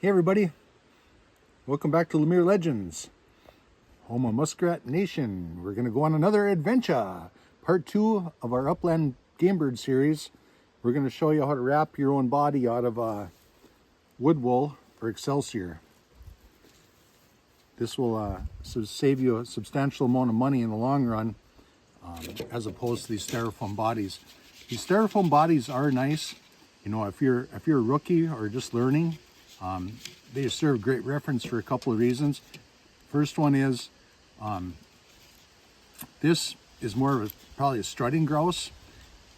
Hey everybody, welcome back to Lemire Legends, home of Muskrat Nation. We're going to go on another adventure, part 2 of our Upland game bird series. We're going to show you how to wrap your own body out of wood wool or Excelsior. This will save you a substantial amount of money in the long run, as opposed to these styrofoam bodies. These styrofoam bodies are nice, you know, if you're a rookie or just learning. They serve great reference for a couple of reasons. First one is, this is more of probably a strutting grouse,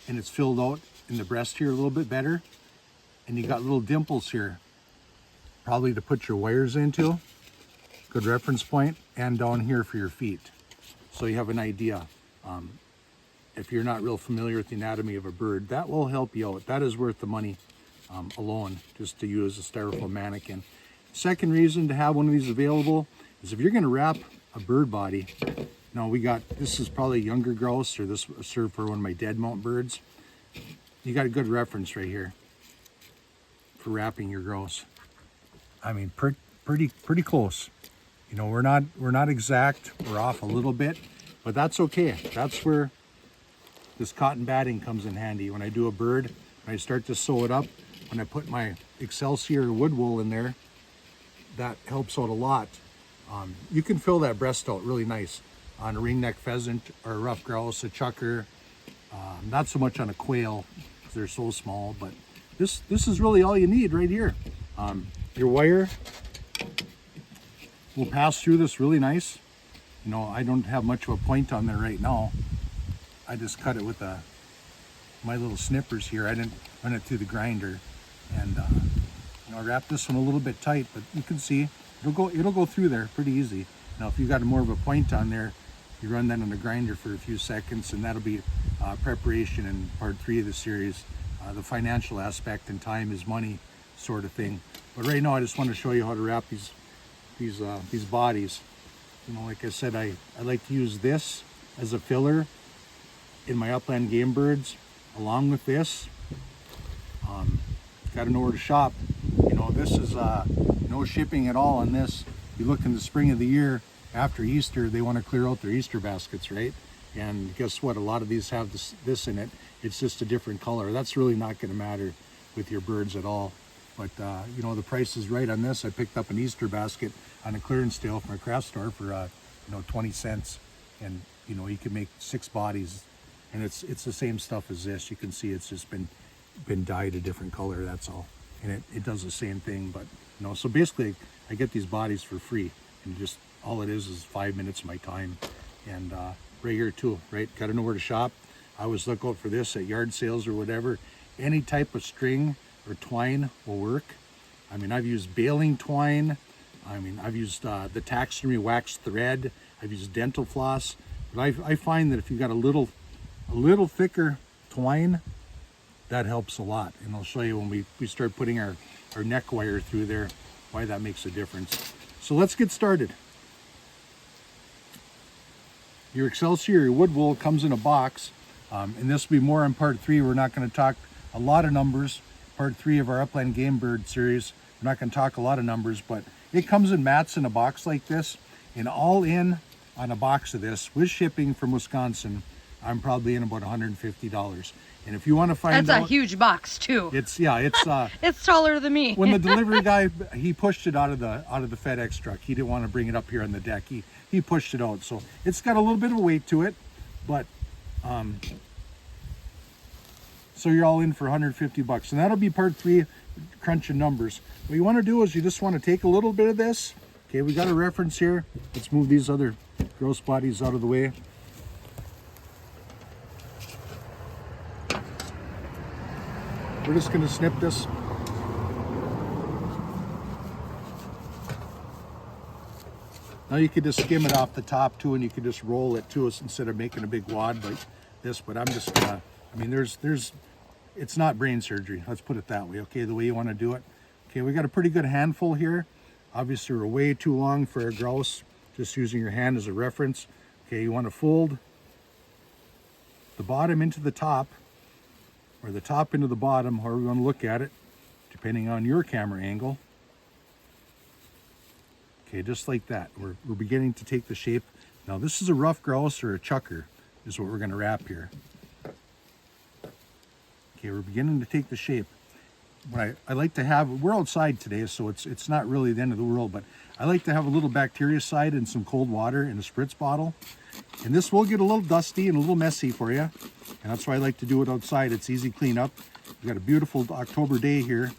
and it's filled out in the breast here a little bit better. And you got little dimples here, probably to put your wires into. Good reference point, and down here for your feet. So you have an idea. If you're not real familiar with the anatomy of a bird, that will help you out. That is worth the money alone, just to use a styrofoam mannequin. Second reason to have one of these available is if you're going to wrap a bird body. Now this is probably a younger grouse, or this will serve for one of my dead mount birds. You got a good reference right here for wrapping your grouse. I mean, pretty close. You know, we're not exact. We're off a little bit, but that's okay. That's where this cotton batting comes in handy. When I do a bird, when I start to sew it up, when I put my Excelsior wood wool in there, that helps out a lot. You can fill that breast out really nice on a ringneck pheasant or a rough grouse, a chucker. Not so much on a quail because they're so small, but this is really all you need right here. Your wire will pass through this really nice. You know, I don't have much of a point on there right now. I just cut it with my little snippers here. I didn't run it through the grinder, and you know, I wrapped this one a little bit tight, but you can see it'll go through there pretty easy. Now, if you got more of a point on there, you run that on the grinder for a few seconds, and that'll be preparation in part 3 of the series. The financial aspect and time is money sort of thing. But right now, I just want to show you how to wrap these bodies. You know, like I said, I like to use this as a filler in my Upland game birds, along with this. Got to know where to shop. You know, this is no shipping at all on this. You look in the spring of the year after Easter, they want to clear out their Easter baskets, right? And guess what? A lot of these have this in it. It's just a different color. That's really not going to matter with your birds at all. But you know, the price is right on this. I picked up an Easter basket on a clearance sale from a craft store for you know, 20 cents, and you know, you can make 6 bodies, and it's the same stuff as this. You can see it's just been dyed a different color, that's all. And it does the same thing. But you know, so basically I get these bodies for free, and just all it is 5 minutes of my time. And right here too, right? Got to know where to shop. I always look out for this at yard sales or whatever. Any type of string or twine will work. I mean, I've used baling twine. I mean, I've used the Taxidermy wax thread. I've used dental floss. But I find that if you got a little thicker twine, that helps a lot. And I'll show you when we start putting our neck wire through there, why that makes a difference. So let's get started. Your Excelsior, your wood wool, comes in a box. And this will be more in part 3. We're not going to talk a lot of numbers. Part 3 of our Upland game bird series. We're not going to talk a lot of numbers, but it comes in mats in a box like this. And all in on a box of this with shipping from Wisconsin, I'm probably in about $150. And if you want to find out, that's a huge box too. It's it's taller than me. When the delivery guy, he pushed it out of the FedEx truck. He didn't want to bring it up here on the deck. He pushed it out, so it's got a little bit of a weight to it, but so you're all in for $150, and that'll be part 3, crunching numbers. What you want to do is you just want to take a little bit of this. Okay, we got a reference here. Let's move these other gross bodies out of the way. We're just going to snip this. Now you could just skim it off the top too, and you could just roll it too instead of making a big wad like this. But I'm just gonna, I mean, it's not brain surgery. Let's put it that way. Okay, the way you want to do it. Okay, we got a pretty good handful here. Obviously, we're way too long for a grouse. Just using your hand as a reference. Okay, you want to fold the bottom into the top, or the top into the bottom, however you want to look at it, depending on your camera angle. Okay, just like that. We're beginning to take the shape. Now this is a rough grouse or a chucker is what we're gonna wrap here. Okay, we're beginning to take the shape. What I like to have, we're outside today, so it's not really the end of the world, but I like to have a little bactericide and some cold water in a spritz bottle. And this will get a little dusty and a little messy for you. And that's why I like to do it outside. It's easy cleanup. We've got a beautiful October day here,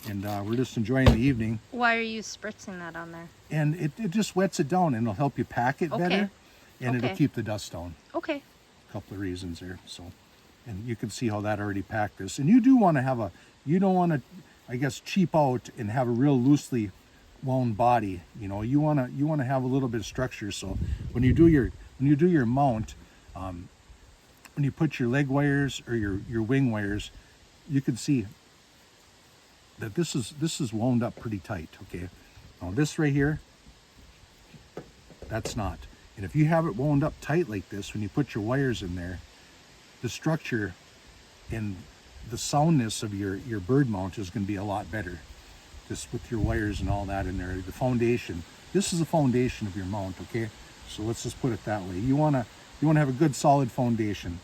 and we're just enjoying the evening. Why are you spritzing that on there? And it just wets it down, and it'll help you pack it better, and it'll keep the dust down. Okay. A couple of reasons there. So, and you can see how that already packed this. And you do want to have you don't want to, I guess, cheap out and have a real loosely wound body. You know, you want to have a little bit of structure. So when you do your mount, when you put your leg wires or your wing wires, you can see that this is wound up pretty tight. Okay, now this right here, that's not. And if you have it wound up tight like this, when you put your wires in there, the structure and the soundness of your bird mount is going to be a lot better, just with your wires and all that in there. The foundation, this is the foundation of your mount. Okay, so let's just put it that way. You want to have a good solid foundation.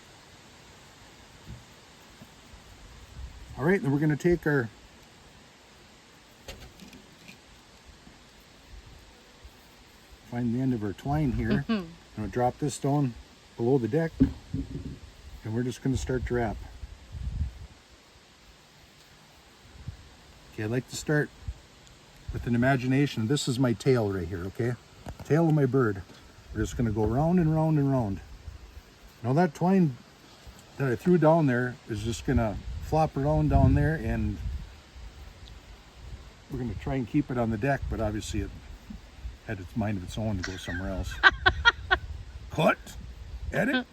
All right, then we're going to take our find the end of our twine here. I'm going to drop this down below the deck, and we're just going to start to wrap. Okay, I'd like to start with an imagination. This is my tail right here, okay? Tail of my bird. We're just going to go round and round and round. Now that twine that I threw down there is just going to flop around down there, and we're going to try and keep it on the deck, but obviously it had its mind of its own to go somewhere else. Cut! Edit!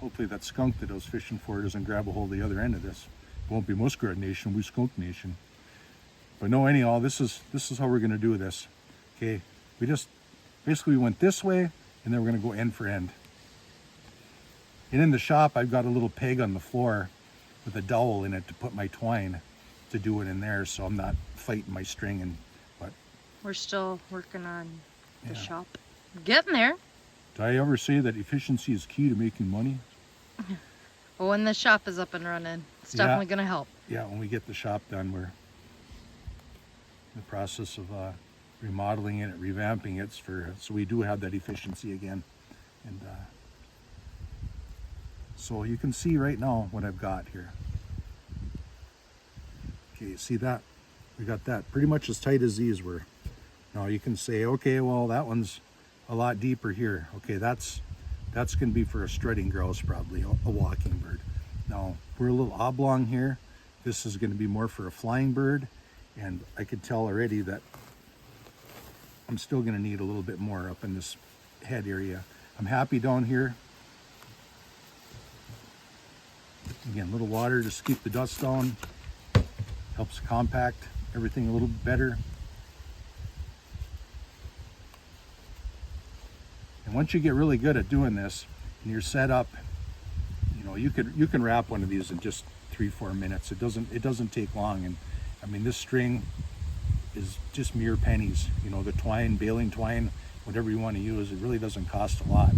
Hopefully that skunk that I was fishing for doesn't grab a hold of the other end of this. Won't be Muskrat Nation, we Skunk Nation. But no, anyhow, this is how we're going to do this. Okay, we just basically went this way, and then we're going to go end for end. And in the shop, I've got a little peg on the floor with a dowel in it to put my twine to do it in there, so I'm not fighting my string. But we're still working on the shop. Getting there. Did I ever say that efficiency is key to making money? Well, when the shop is up and running, it's definitely going to help. Yeah, when we get the shop done, we're in the process of remodeling it, revamping it, so we do have that efficiency again. And so you can see right now what I've got here. Okay, see that? We got that pretty much as tight as these were. Now you can say, okay, well, that one's a lot deeper here. Okay, that's going to be for a strutting grouse, probably a walking bird. Now we're a little oblong here. This is going to be more for a flying bird, and I could tell already that I'm still going to need a little bit more up in this head area. I'm happy down here. Again, a little water just to keep the dust down. Helps compact everything a little bit better. And once you get really good at doing this and you're set up, you know, you can wrap one of these in just 3-4 minutes. It doesn't take long. And I mean, this string is just mere pennies. You know, the twine, baling twine, whatever you want to use, it really doesn't cost a lot.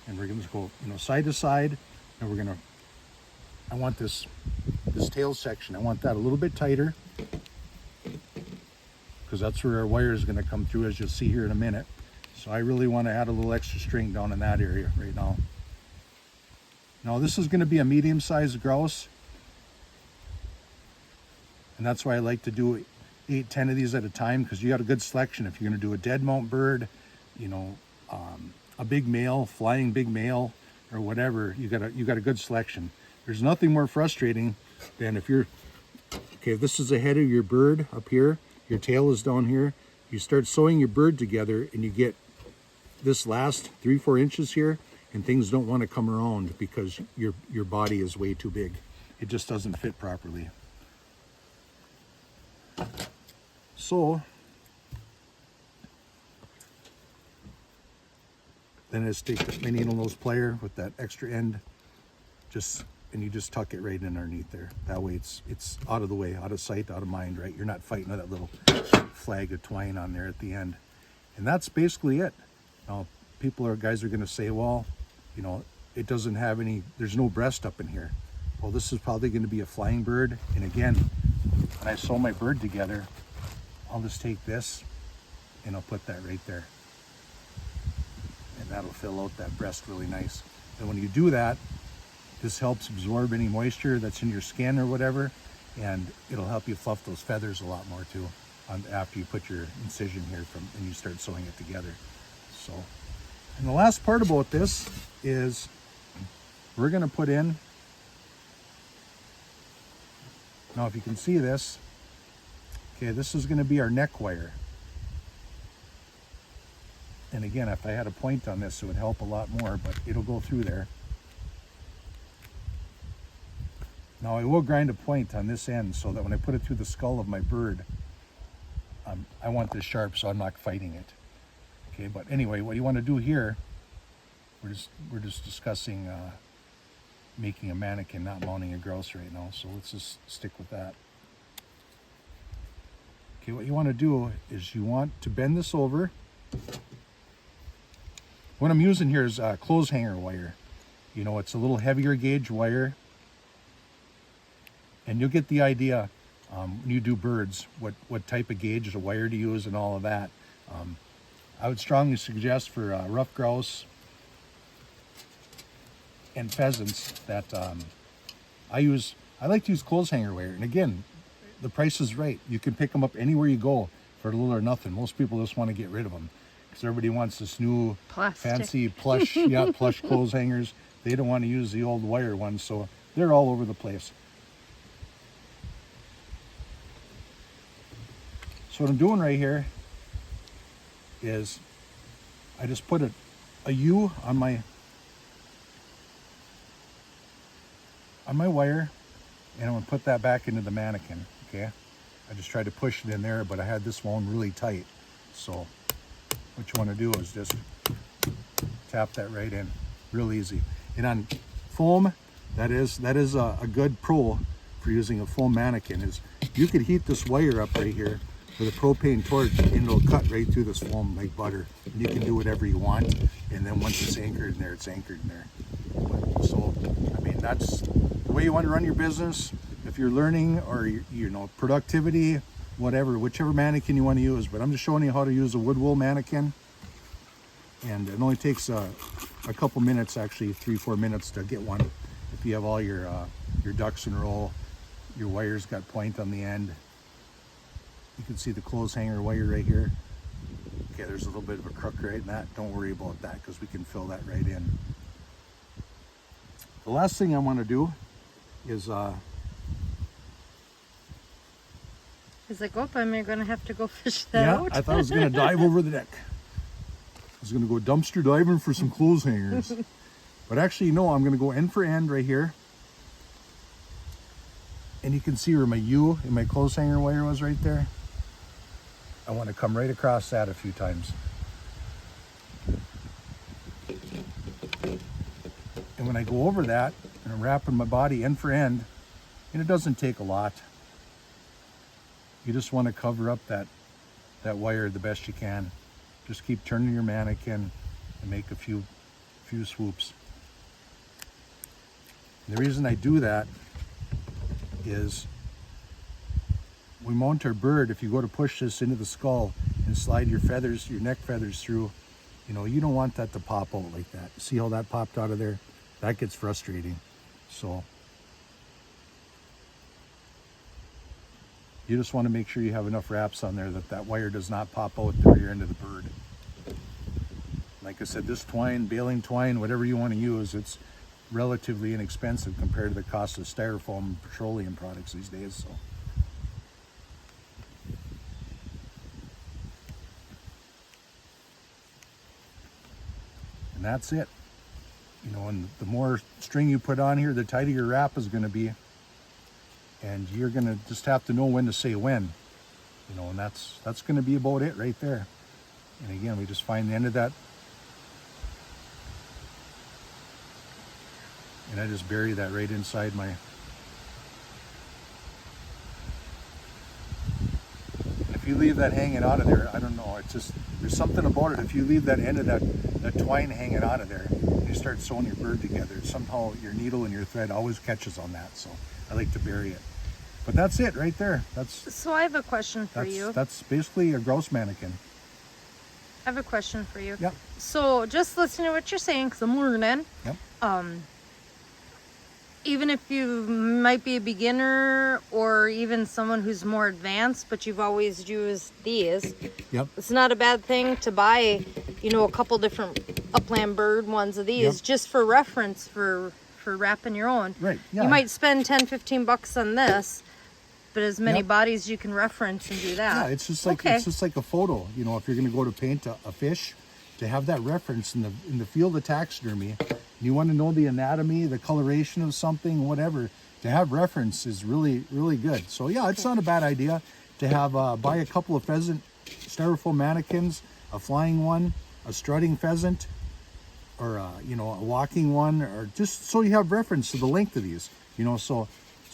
And we're going to go, you know, side to side, and I want this tail section, I want that a little bit tighter, because that's where our wire is going to come through, as you'll see here in a minute. So I really want to add a little extra string down in that area right now. Now this is going to be a medium-sized grouse, and that's why I like to do 8-10 of these at a time, because you got a good selection. If you're going to do a dead mount bird, you know, a big male, flying big male, or whatever, you got a good selection. There's nothing more frustrating than if this is the head of your bird up here, your tail is down here, you start sewing your bird together, and you get this last 3-4 inches here, and things don't want to come around because your body is way too big. It just doesn't fit properly. So then I just take the mini needle nose plier with that extra end, just and you just tuck it right in underneath there. That way it's out of the way, out of sight, out of mind, right? You're not fighting with that little flag of twine on there at the end. And that's basically it. Now, guys are going to say, well, you know, it doesn't have any, there's no breast up in here. Well, this is probably going to be a flying bird. And again, when I sew my bird together, I'll just take this and I'll put that right there. And that'll fill out that breast really nice. And when you do that, this helps absorb any moisture that's in your skin or whatever, and it'll help you fluff those feathers a lot more too after you put your incision here and you start sewing it together. So, and the last part about this is we're going to put in, now if you can see this, okay, this is going to be our neck wire. And again, if I had a point on this, it would help a lot more, but it'll go through there. Now I will grind a point on this end so that when I put it through the skull of my bird, I want this sharp so I'm not fighting it. Okay, but anyway, what you want to do here, we're just discussing making a mannequin, not mounting a grouse right now. So let's just stick with that. Okay, what you want to do is you want to bend this over. What I'm using here is clothes hanger wire. You know, it's a little heavier gauge wire. And you'll get the idea when you do birds, what type of gauge of wire to use and all of that. I would strongly suggest for rough grouse and pheasants that I like to use clothes hanger wire. And again, the price is right. You can pick them up anywhere you go for little or nothing. Most people just want to get rid of them because everybody wants this new fancy plush, plush clothes hangers. They don't want to use the old wire ones, so they're all over the place. So what I'm doing right here is I just put a U on my wire, and I'm going to put that back into the mannequin, okay? I just tried to push it in there, but I had this one really tight. So what you want to do is just tap that right in, real easy. And on foam, that is a good pro for using a foam mannequin is you could heat this wire up right here with a propane torch and it'll cut right through this foam like butter. And you can do whatever you want. And then once it's anchored in there, it's anchored in there. So, I mean, that's the way you want to run your business. If you're learning or, you know, productivity, whatever, whichever mannequin you want to use. But I'm just showing you how to use a wood wool mannequin. And it only takes a couple minutes, actually 3-4 minutes to get one. If you have all your ducks in a row, your wires got point on the end. You can see the clothes hanger wire right here. Okay, there's a little bit of a crook right in that. Don't worry about that because we can fill that right in. The last thing I want to do is He's like, oh, I'm going to have to go fish that out. I thought I was going to dive over the deck. I was going to go dumpster diving for some clothes hangers. But actually, no, I'm going to go end for end right here. And you can see where my U and my clothes hanger wire was right there. I want to come right across that a few times. And when I go over that, and I'm wrapping my body end for end, and it doesn't take a lot. You just want to cover up that wire the best you can. Just keep turning your mannequin and make a few swoops. And the reason I do that is we mount our bird. If you go to push this into the skull and slide your feathers, your neck feathers through, you know, you don't want that to pop out like that. See how that popped out of there? That gets frustrating. So you just want to make sure you have enough wraps on there that wire does not pop out the rear end of the bird. Like I said, this twine, baling twine, whatever you want to use, it's relatively inexpensive compared to the cost of styrofoam and petroleum products these days. So. And that's it. You know, and the more string you put on here, the tighter your wrap is going to be. And you're going to just have to know when to say when. You know, and that's going to be about it right there. And again, we just find the end of that. And I just bury that right inside my... And if you leave that hanging out of there, I don't know, it's just, there's something about it. If you leave that end of that twine hanging out of there, and you start sewing your bird together, somehow your needle and your thread always catches on that. So I like to bury it. But that's it right there. So I have a question for you. That's basically a grouse mannequin. I have a question for you. Yep. So just listening to what you're saying, because I'm learning. Yep. Even if you might be a beginner or even someone who's more advanced, but you've always used these, Yep. it's not a bad thing to buy, you know, a couple different Upland bird ones of these, Yep. just for reference for wrapping your own. Right. Yeah. You might spend 10-15 bucks on this, but as many Yep. bodies you can reference and do that. Yeah, it's just like Okay. it's just like a photo. You know, if you're going to go to paint a fish, to have that reference in the field of taxidermy, you want to know the anatomy, the coloration of something, whatever. To have reference is really, really good. So yeah, it's not a bad idea to have buy a couple of pheasant styrofoam mannequins, a flying one, a strutting pheasant, or you know, a walking one, or just so you have reference to the length of these. You know, so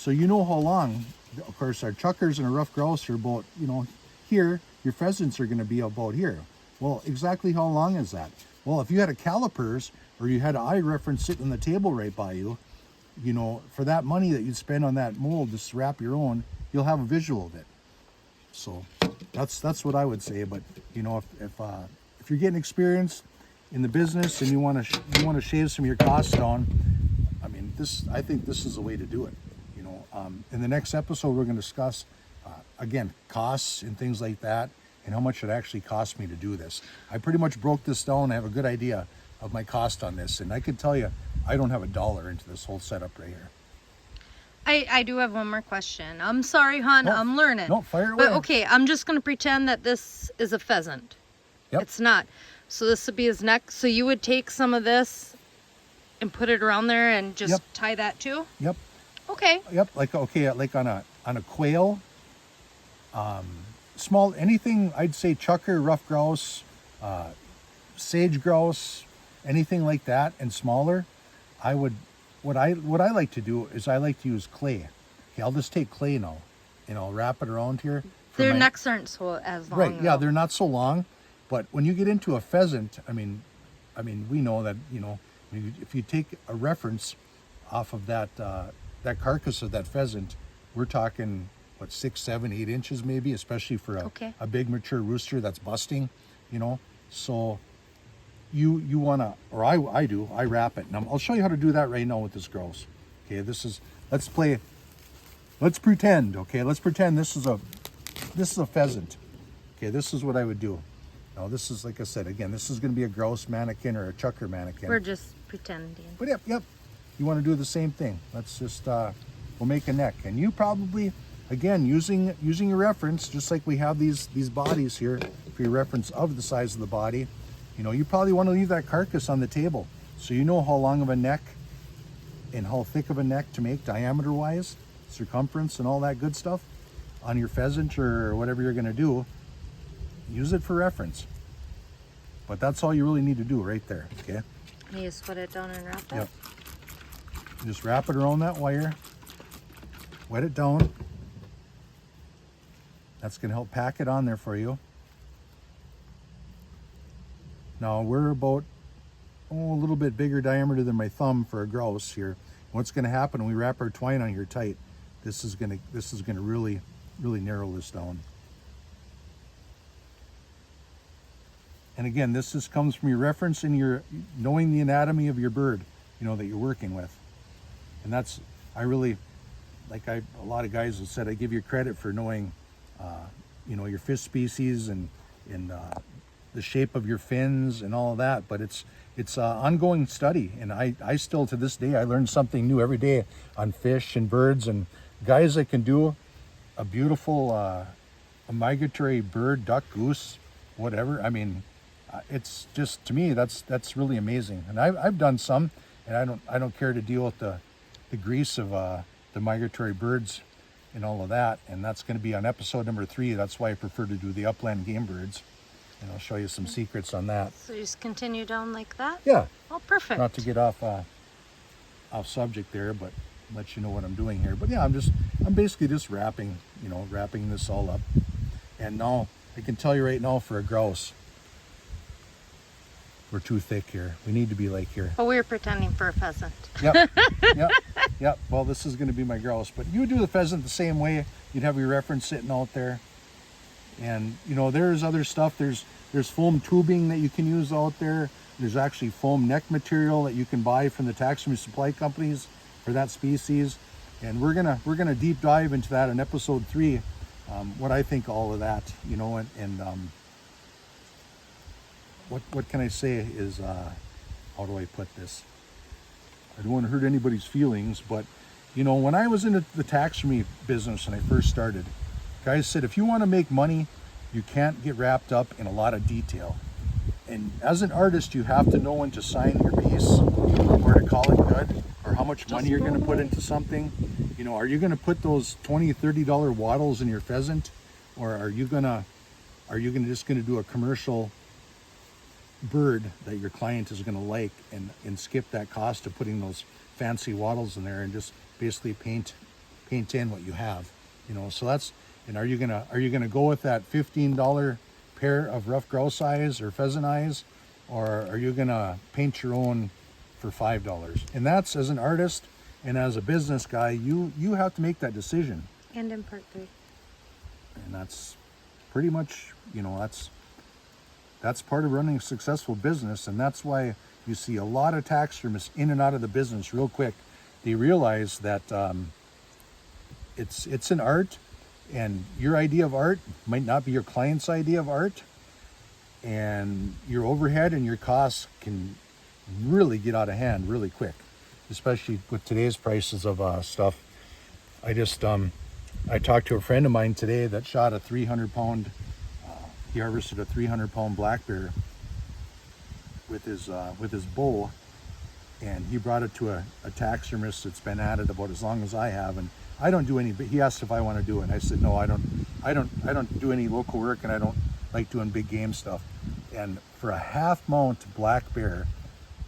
you know how long. Of course, our chuckers and our rough grouse are about, you know, here. Your pheasants are going to be about here. Well, exactly how long is that? Well, if you had a calipers or you had an eye reference sitting on the table right by you, you know, for that money that you'd spend on that mold to wrap your own, you'll have a visual of it. So that's what I would say. But you know, if you're getting experience in the business and you want to shave some of your costs down, I mean, I think this is the way to do it. You know, in the next episode we're going to discuss again costs and things like that, and how much it actually cost me to do this. I pretty much broke this down. I have a good idea of my cost on this, and I can tell you I don't have $1 into this whole setup right here. I do have one more question. I'm sorry, hon. No, I'm learning. no, fire away. But okay, I'm just going to pretend that this is a pheasant. Yep. It's not. So this would be his neck. So you would take some of this and put it around there and just Yep. tie that too? Yep. Okay. Yep. Like on a quail, small, anything, I'd say chucker, rough grouse, sage grouse, anything like that and smaller, what I like to do is I like to use clay. Okay, I'll just take clay now and I'll wrap it around here. Their necks aren't so as long. Right, yeah, though. they're not so long, but when you get into a pheasant, I mean, we know that, you know, if you take a reference off of that carcass of that pheasant, we're talking, what, 6, 7, 8 inches maybe, especially for a big mature rooster that's busting, you know. So you want to, or I do, I wrap it. And I'll show you how to do that right now with this grouse. Okay, let's pretend, okay, this is a pheasant. Okay, this is what I would do. Now this is, like I said, again, this is going to be a grouse mannequin or a chucker mannequin. We're just pretending. But yep, you want to do the same thing. Let's just, we'll make a neck. And you probably, again, using your reference, just like we have these bodies here, for your reference of the size of the body, you know, you probably want to leave that carcass on the table. So you know how long of a neck and how thick of a neck to make diameter-wise, circumference and all that good stuff on your pheasant or whatever you're going to do. Use it for reference. But that's all you really need to do right there, okay? You just put it down and wrap it? Yep. Just wrap it around that wire. Wet it down. That's going to help pack it on there for you. Now we're about a little bit bigger diameter than my thumb for a grouse here. What's going to happen when we wrap our twine on here tight? This is going to really narrow this down. And again, this just comes from your reference and your knowing the anatomy of your bird, you know, that you're working with. And that's, I really, a lot of guys have said, I give you credit for knowing, you know, your fish species and the shape of your fins and all of that. But it's ongoing study. And I still, to this day, I learn something new every day on fish and birds, and guys that can do a beautiful, a migratory bird, duck, goose, whatever. I mean, it's just, to me, that's really amazing. And I've done some, and I don't care to deal with the grease of the migratory birds and all of that. And that's going to be on episode number 3. That's why I prefer to do the upland game birds, and I'll show you some secrets on that. So you just continue down like that? Yeah. Oh, perfect. Not to get off off subject there, but let you know what I'm doing here. But yeah, I'm basically just wrapping this all up. And now I can tell you right now, for a grouse, we're too thick here. We need to be like here. But we were pretending for a pheasant. Yep, yep. Well, this is going to be my grouse, but you would do the pheasant the same way. You'd have your reference sitting out there, and you know, there's other stuff. There's foam tubing that you can use out there. There's actually foam neck material that you can buy from the taxidermy supply companies for that species, and we're gonna deep dive into that in episode 3. What I think all of that, you know, and what can I say is, how do I put this? I don't want to hurt anybody's feelings, but you know, when I was in the taxidermy business and I first started, guys said, if you want to make money, you can't get wrapped up in a lot of detail. And as an artist, you have to know when to sign your piece or to call it good, or how much money you're going to put into something. You know, are you going to put those $20, $30 wattles in your pheasant, or are you just going to do a commercial bird that your client is going to like and skip that cost of putting those fancy wattles in there and just basically paint in what you have, you know? So that's, and are you gonna go with that $15 pair of rough grouse eyes or pheasant eyes, or are you gonna paint your own for $5? And that's, as an artist and as a business guy, you have to make that decision. And in part 3. And that's pretty much, you know, that's part of running a successful business. And that's why you see a lot of taxidermists in and out of the business real quick. They realize that it's an art, and your idea of art might not be your client's idea of art, and your overhead and your costs can really get out of hand really quick, especially with today's prices of stuff. I talked to a friend of mine today that shot a 300-pound, he harvested a 300-pound black bear with his bow, and he brought it to a taxidermist that's been at it about as long as I have. And I don't do any, but he asked if I want to do it, and I said no, I don't do any local work, and I don't like doing big game stuff. And for a half mount black bear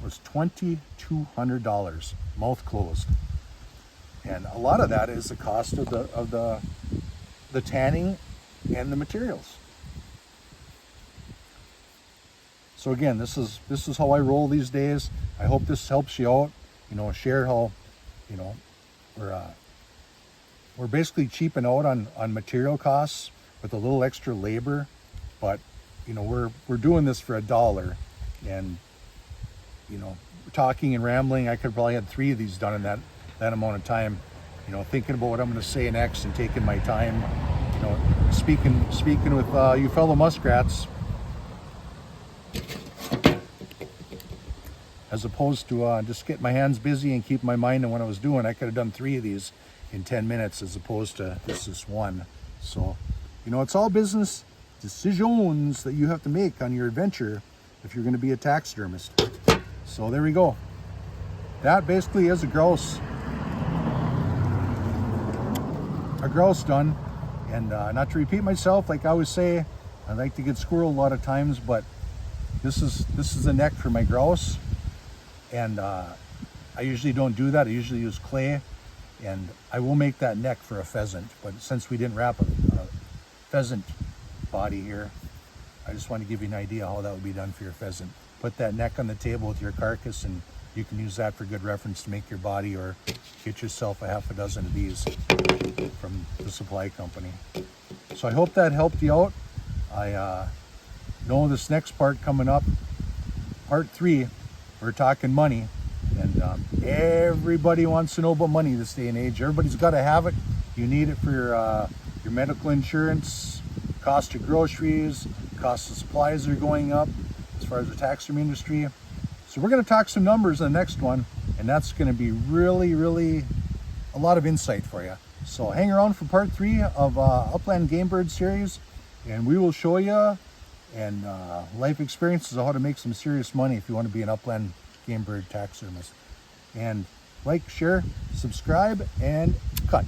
was $2,200, mouth closed. And a lot of that is the cost of the tanning and the materials. So again, this is how I roll these days. I hope this helps you out. You know, share how, you know, we're basically cheaping out on material costs with a little extra labor, but you know, we're doing this for $1, and you know, talking and rambling, I could probably had 3 of these done in that amount of time. You know, thinking about what I'm going to say next and taking my time. You know, speaking with you fellow muskrats, as opposed to just get my hands busy and keep my mind on what I was doing. I could have done 3 of these in 10 minutes as opposed to this one. So, you know, it's all business decisions that you have to make on your adventure if you're going to be a taxidermist. So there we go. That basically is a grouse done. And not to repeat myself, like I always say, I like to get squirrel a lot of times, but this is the neck for my grouse. And I usually don't do that. I usually use clay, and I will make that neck for a pheasant. But since we didn't wrap a pheasant body here, I just want to give you an idea how that would be done for your pheasant. Put that neck on the table with your carcass, and you can use that for good reference to make your body, or get yourself a half a dozen of these from the supply company. So I hope that helped you out. I know this next part coming up, part 3, we're talking money, and everybody wants to know about money this day and age. Everybody's got to have it. You need it for your medical insurance, cost of groceries, cost of supplies are going up as far as the taxidermy industry. So we're going to talk some numbers in the next one, and that's going to be really, really a lot of insight for you. So hang around for part 3 of Upland Game Bird series, and we will show you and life experiences of how to make some serious money if you want to be an upland game bird taxidermist. And like, share, subscribe, and cut.